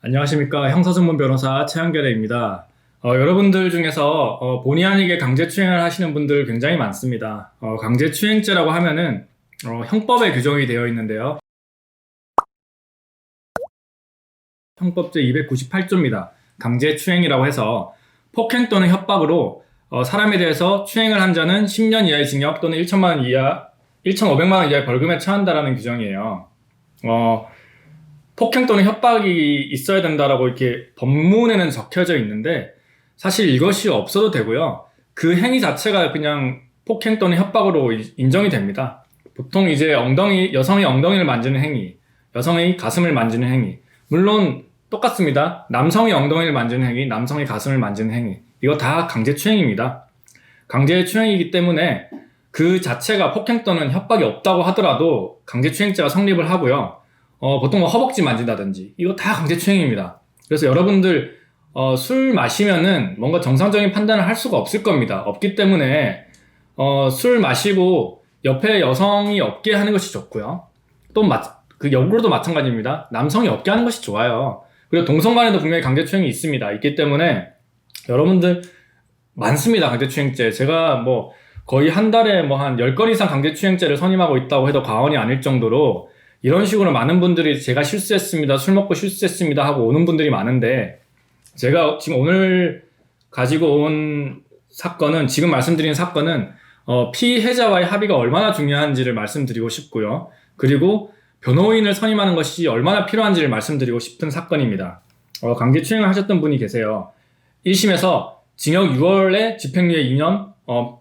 안녕하십니까. 형사전문 변호사 최한결입니다. 여러분들 중에서 본의 아니게 강제추행을 하시는 분들 굉장히 많습니다. 강제추행죄라고 하면은 형법에 규정이 되어 있는데요. 형법 제298조입니다. 강제추행이라고 해서 폭행 또는 협박으로 사람에 대해서 추행을 한 자는 10년 이하의 징역 또는 1천만 원 이하, 1,500만 원 이하의 벌금에 처한다라는 규정이에요. 폭행 또는 협박이 있어야 된다라고 이렇게 법문에는 적혀져 있는데 사실 이것이 없어도 되고요. 그 행위 자체가 그냥 폭행 또는 협박으로 인정이 됩니다. 보통 이제 여성의 엉덩이를 만지는 행위, 여성의 가슴을 만지는 행위, 물론 똑같습니다. 남성의 엉덩이를 만지는 행위, 남성의 가슴을 만지는 행위, 이거 다 강제추행입니다. 강제추행이기 때문에 그 자체가 폭행 또는 협박이 없다고 하더라도 강제추행죄가 성립을 하고요. 보통 뭐 허벅지 만진다든지 이거 다 강제추행입니다. 그래서 여러분들 술 마시면은 뭔가 정상적인 판단을 할 수가 없을 겁니다. 없기 때문에 술 마시고 옆에 여성이 없게 하는 것이 좋고요. 또 그 역으로도 마찬가지입니다. 남성이 없게 하는 것이 좋아요. 그리고 동성 간에도 분명히 강제추행이 있습니다. 있기 때문에 여러분들 많습니다. 강제추행죄. 제가 뭐 거의 한 달에 뭐 한 10건 이상 강제추행죄를 선임하고 있다고 해도 과언이 아닐 정도로 이런 식으로 많은 분들이 제가 실수했습니다, 술 먹고 실수했습니다 하고 오는 분들이 많은데, 제가 지금 오늘 가지고 온 사건은, 지금 말씀드린 사건은 피해자와의 합의가 얼마나 중요한지를 말씀드리고 싶고요. 그리고 변호인을 선임하는 것이 얼마나 필요한지를 말씀드리고 싶은 사건입니다. 강제추행을 하셨던 분이 계세요. 1심에서 징역 6월에 집행유예 2년,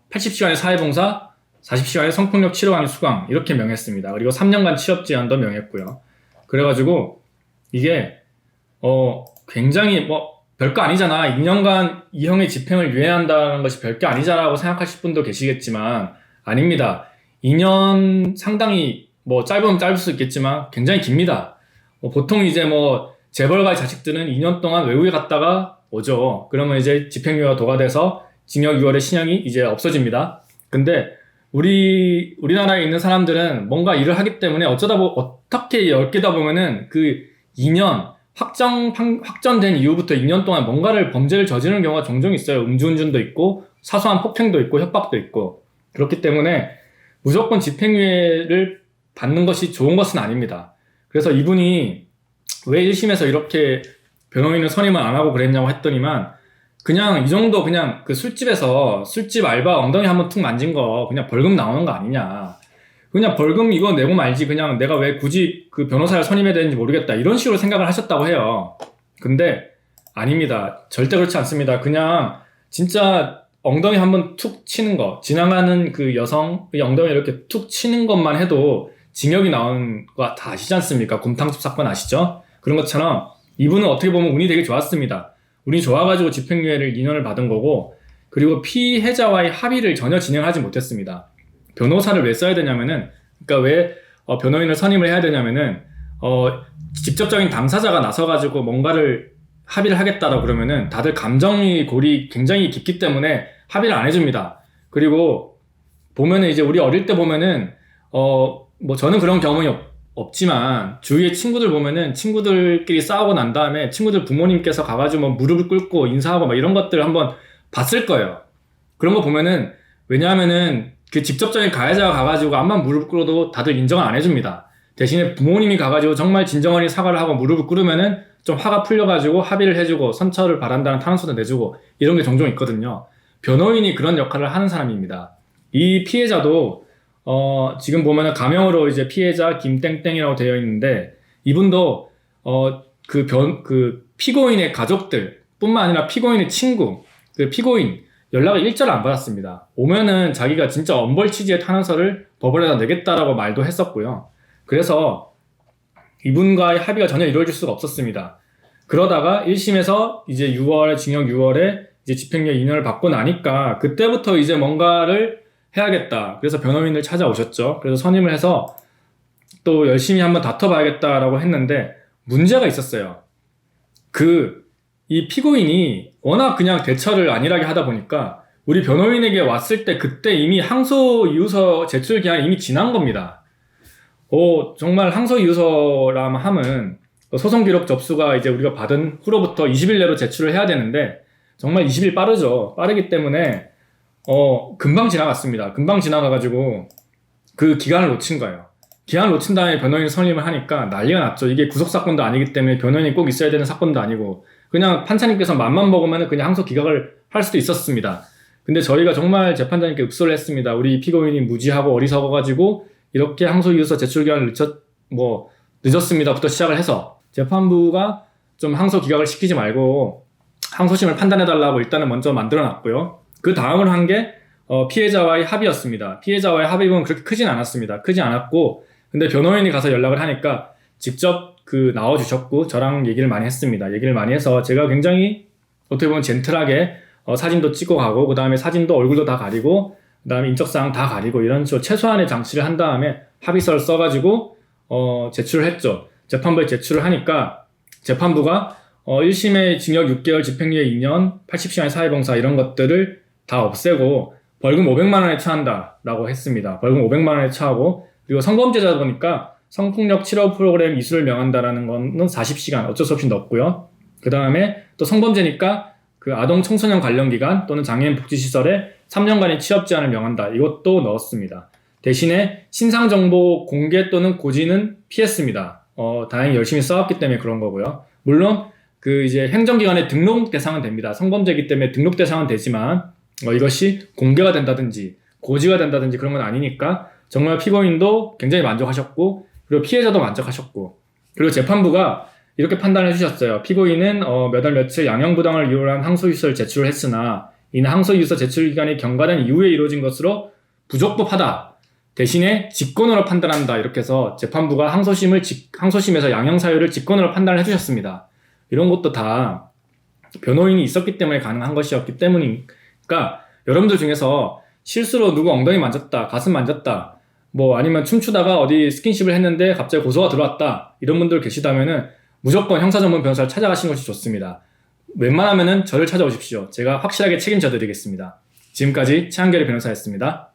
80시간의 사회봉사, 40시간의 성폭력 치료 강의 수강, 이렇게 명했습니다. 그리고 3년간 취업 제한도 명했고요. 그래가지고 이게 굉장히 뭐 별거 아니잖아, 2년간 이형의 집행을 유예한다는 것이 별게 아니잖아라고 생각하실 분도 계시겠지만 아닙니다. 2년 상당히 뭐 짧으면 짧을 수 있겠지만 굉장히 깁니다. 보통 이제 뭐 재벌가의 자식들은 2년 동안 외국에 갔다가 오죠. 그러면 이제 집행유예가 도과돼서 징역 6월에 신형이 이제 없어집니다. 근데 우리나라에 있는 사람들은 뭔가 일을 하기 때문에 어떻게 엮이다 보면은 그 2년, 확정된 이후부터 2년 동안 뭔가를 범죄를 저지르는 경우가 종종 있어요. 음주운전도 있고, 사소한 폭행도 있고, 협박도 있고. 그렇기 때문에 무조건 집행유예를 받는 것이 좋은 것은 아닙니다. 그래서 이분이 왜 1심에서 이렇게 변호인을 선임을 안 하고 그랬냐고 했더니만, 그냥 이 정도 그냥 그 술집 알바 엉덩이 한번 툭 만진 거 그냥 벌금 나오는 거 아니냐. 그냥 벌금 이거 내고 말지, 그냥 내가 왜 굳이 그 변호사를 선임해야 되는지 모르겠다, 이런 식으로 생각을 하셨다고 해요. 근데 아닙니다. 절대 그렇지 않습니다. 그냥 진짜 엉덩이 한번 툭 치는 거, 지나가는 그 여성의 엉덩이 이렇게 툭 치는 것만 해도 징역이 나오는 거 다 아시지 않습니까? 곰탕집 사건 아시죠? 그런 것처럼 이분은 어떻게 보면 운이 되게 좋았습니다. 운이 좋아가지고 집행유예를 2년을 받은 거고, 그리고 피해자와의 합의를 전혀 진행하지 못했습니다. 변호사를 왜 써야 되냐면은, 그러니까 왜 변호인을 선임을 해야 되냐면은, 직접적인 당사자가 나서가지고 뭔가를 합의를 하겠다라고 그러면은 다들 감정의 골이 굉장히 깊기 때문에 합의를 안 해줍니다. 그리고 보면은 이제 우리 어릴 때 보면은 뭐 저는 그런 경험이 없지만 주위에 친구들 보면은 친구들끼리 싸우고 난 다음에 친구들 부모님께서 가가지고 뭐 무릎을 꿇고 인사하고 막 이런 것들 한번 봤을 거예요. 그런 거 보면은, 왜냐하면은 그 직접적인 가해자가 가가지고 암만 무릎을 꿇어도 다들 인정을 안 해줍니다. 대신에 부모님이 가가지고 정말 진정어리 사과를 하고 무릎을 꿇으면은 좀 화가 풀려가지고 합의를 해주고 선처를 바란다는 탄원서도 내주고 이런 게 종종 있거든요. 변호인이 그런 역할을 하는 사람입니다. 이 피해자도 지금 보면은 가명으로 이제 피해자 김땡땡이라고 되어 있는데, 이분도 그 피고인의 가족들 뿐만 아니라 피고인의 친구, 그 피고인 연락을 일절 안 받았습니다. 오면은 자기가 진짜 엄벌 취지의 탄원서를 법원에다 내겠다라고 말도 했었고요. 그래서 이분과의 합의가 전혀 이루어질 수가 없었습니다. 그러다가 1심에서 이제 징역 6월에 이제 집행유예 2년을 받고 나니까 그때부터 이제 뭔가를 해야겠다. 그래서 변호인을 찾아오셨죠. 그래서 선임을 해서 또 열심히 한번 다퉈봐야겠다라고 했는데 문제가 있었어요. 이 피고인이 워낙 그냥 대처를 안일하게 하다 보니까 우리 변호인에게 왔을 때 그때 이미 항소 이유서 제출 기한이 이미 지난 겁니다. 정말 항소 이유서라면 함은 소송 기록 접수가 이제 우리가 받은 후로부터 20일 내로 제출을 해야 되는데 정말 20일 빠르죠. 빠르기 때문에 금방 지나갔습니다. 금방 지나가가지고 그 기간을 놓친 거예요. 기한을 놓친 다음에 변호인 선임을 하니까 난리가 났죠. 이게 구속사건도 아니기 때문에 변호인이 꼭 있어야 되는 사건도 아니고 그냥 판사님께서 맘만 먹으면 그냥 항소 기각을 할 수도 있었습니다. 근데 저희가 정말 재판장님께 읍소를 했습니다. 우리 피고인이 무지하고 어리석어가지고 이렇게 항소이유서 제출 기한을 늦었습니다부터 시작을 해서 재판부가 좀 항소 기각을 시키지 말고 항소심을 판단해달라고 일단은 먼저 만들어놨고요. 그 다음을 한 게 피해자와의 합의였습니다. 피해자와의 합의는 그렇게 크진 않았습니다. 크지 않았고 근데 변호인이 가서 연락을 하니까 직접 나와주셨고 저랑 얘기를 많이 했습니다. 얘기를 많이 해서 제가 굉장히 어떻게 보면 젠틀하게 사진도 찍고 가고 그 다음에 사진도 얼굴도 다 가리고 그 다음에 인적사항 다 가리고 이런 식으로 최소한의 장치를 한 다음에 합의서를 써가지고 제출을 했죠. 재판부에 제출을 하니까 재판부가 1심의 징역 6개월 집행유예 2년 80시간의 사회봉사 이런 것들을 다 없애고 벌금 500만 원에 처한다라고 했습니다. 벌금 500만 원에 처하고 그리고 성범죄자다 보니까 성폭력 치료 프로그램 이수를 명한다라는 거는 40시간 어쩔 수 없이 넣었고요. 그 다음에 또 성범죄니까 그 아동 청소년 관련 기관 또는 장애인 복지시설에 3년간의 취업 제한을 명한다. 이것도 넣었습니다. 대신에 신상정보 공개 또는 고지는 피했습니다. 다행히 열심히 싸웠기 때문에 그런 거고요. 물론 이제 행정기관의 등록 대상은 됩니다. 성범죄이기 때문에 등록 대상은 되지만 이것이 공개가 된다든지 고지가 된다든지 그런 건 아니니까 정말 피고인도 굉장히 만족하셨고 그리고 피해자도 만족하셨고 그리고 재판부가 이렇게 판단해 주셨어요. 피고인은 몇 월 며칠 양형부당을 이유로 한 항소유서를 제출을 했으나 이는 항소유서 제출 기간이 경과된 이후에 이루어진 것으로 부적법하다. 대신에 직권으로 판단한다. 이렇게 해서 재판부가 항소심에서 양형사유를 직권으로 판단을 해주셨습니다. 이런 것도 다 변호인이 있었기 때문에 가능한 것이었기 때문이니까 여러분들 중에서 실수로 누구 엉덩이 만졌다, 가슴 만졌다, 뭐 아니면 춤추다가 어디 스킨십을 했는데 갑자기 고소가 들어왔다 이런 분들 계시다면은 무조건 형사전문 변호사를 찾아가시는 것이 좋습니다. 웬만하면은 저를 찾아오십시오. 제가 확실하게 책임져 드리겠습니다. 지금까지 최한결의 변호사였습니다.